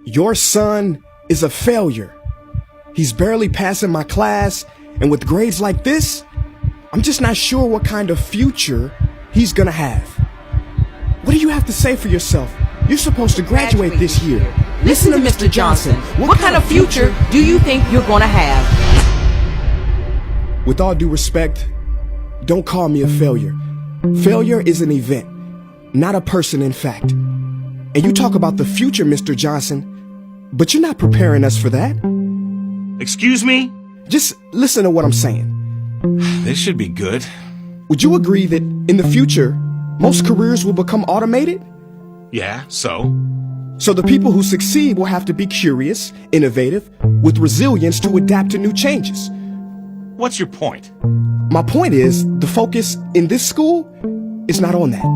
Your son is a failure. He's barely passing my class, and with grades like this, I'm just not sure what kind of future he's gonna have. What do you have to say for yourself? You're supposed to graduate this year. Listen to Mr. Johnson. What kind of future do you think you're going to have? With all due respect, don't call me a failure. Failure is an event, not a person, in fact. And you talk about the future, Mr. Johnson, but you're not preparing us for that. Excuse me? Just listen to what I'm saying. This should be good. Would you agree that in the future, most careers will become automated? Yeah, so? So the people who succeed will have to be curious, innovative, with resilience to adapt to new changes. What's your point? My point is, the focus in this school is not on that.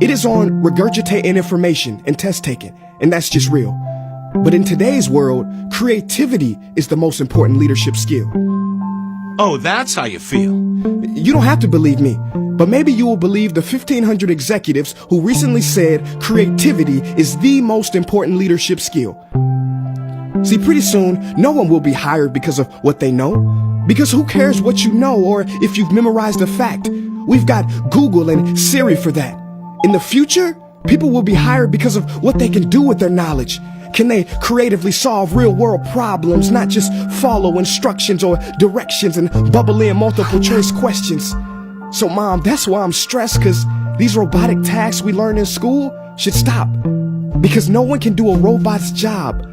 It is on regurgitating information and test taking, and that's just real. But in today's world, creativity is the most important leadership skill. Oh, that's how you feel. You don't have to believe me, but maybe you will believe the 1,500 executives who recently said creativity is the most important leadership skill. See, pretty soon, no one will be hired because of what they know. Because who cares what you know or if you've memorized a fact? We've got Google and Siri for that. In the future, people will be hired because of what they can do with their knowledge. Can they creatively solve real-world problems, not just follow instructions or directions and bubble in multiple choice questions? So, Mom, that's why I'm stressed, because these robotic tasks we learn in school should stop. Because no one can do a robot's job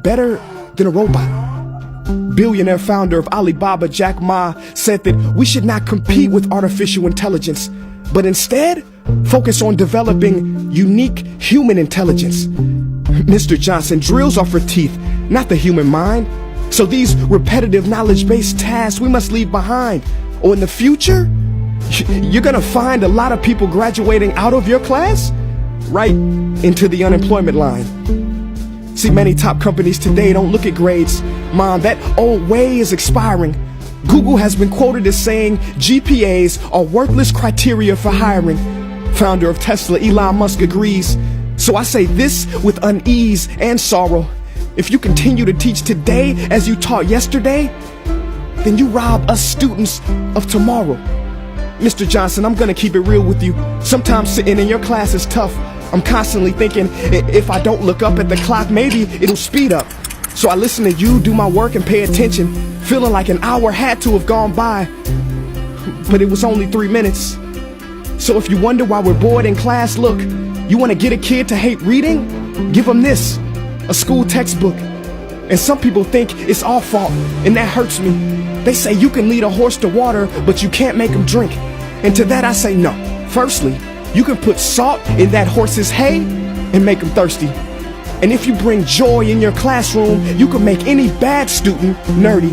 better than a robot. Billionaire founder of Alibaba, Jack Ma, said that we should not compete with artificial intelligence, but instead focus on developing unique human intelligence. Mr. Johnson, drills are for teeth, not the human mind. So these repetitive knowledge-based tasks we must leave behind. Or in the future, you're gonna find a lot of people graduating out of your class right into the unemployment line. See, many top companies today don't look at grades. Mom, that old way is expiring. Google has been quoted as saying GPAs are worthless criteria for hiring. Founder of Tesla, Elon Musk, agrees. So I say this with unease and sorrow. If you continue to teach today as you taught yesterday, then you rob us students of tomorrow. Mr. Johnson, I'm gonna keep it real with you. Sometimes sitting in your class is tough. I'm constantly thinking, if I don't look up at the clock, maybe it'll speed up. So I listen to you do my work and pay attention, feeling like an hour had to have gone by. But it was only 3 minutes. So if you wonder why we're bored in class, look, you want to get a kid to hate reading? Give them this, a school textbook. And some people think it's our fault, and that hurts me. They say you can lead a horse to water, but you can't make him drink. And to that I say no. Firstly, you can put salt in that horse's hay and make him thirsty. And if you bring joy in your classroom, you can make any bad student nerdy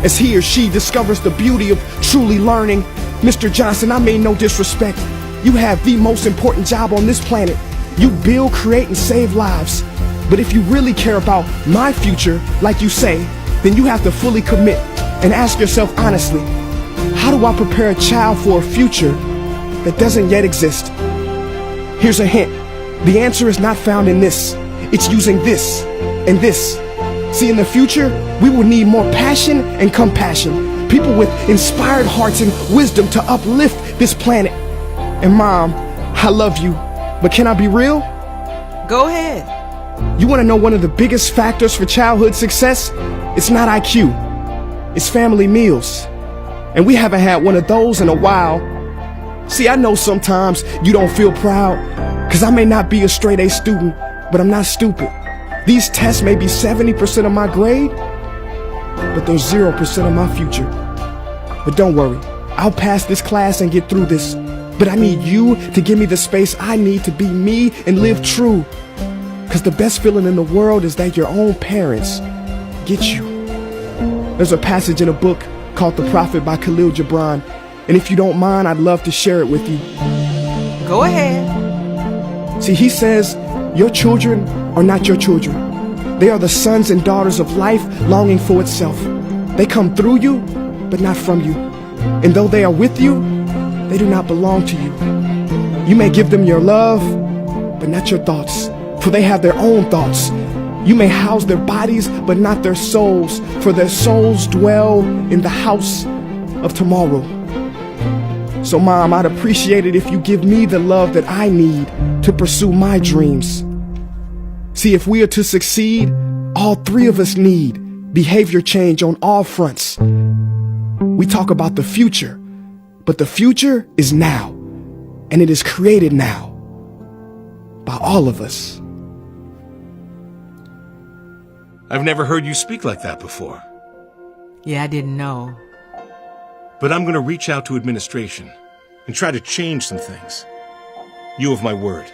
as he or she discovers the beauty of truly learning. Mr. Johnson, I mean no disrespect. You have the most important job on this planet. You build, create, and save lives. But if you really care about my future, like you say, then you have to fully commit and ask yourself honestly, how do I prepare a child for a future that doesn't yet exist? Here's a hint. The answer is not found in this. It's using this and this. See, in the future, we will need more passion and compassion. People with inspired hearts and wisdom to uplift this planet. And Mom, I love you, but can I be real? Go ahead. You want to know one of the biggest factors for childhood success? It's not IQ. It's family meals. And we haven't had one of those in a while. See, I know sometimes you don't feel proud, because I may not be a straight A student, but I'm not stupid. These tests may be 70% of my grade, but they're 0% of my future. But don't worry, I'll pass this class and get through this. But I need you to give me the space I need to be me and live true. Because the best feeling in the world is that your own parents get you. There's a passage in a book called The Prophet by Khalil Gibran. And if you don't mind, I'd love to share it with you. Go ahead. See, he says, your children are not your children. They are the sons and daughters of life longing for itself. They come through you, but not from you. And though they are with you, they do not belong to you. You may give them your love, but not your thoughts, for they have their own thoughts. You may house their bodies, but not their souls, for their souls dwell in the house of tomorrow. So, Mom, I'd appreciate it if you give me the love that I need to pursue my dreams. See, if we are to succeed, all three of us need behavior change on all fronts. We talk about the future, but the future is now, and it is created now by all of us. I've never heard you speak like that before. Yeah, I didn't know. But I'm gonna reach out to administration and try to change some things. You have my word.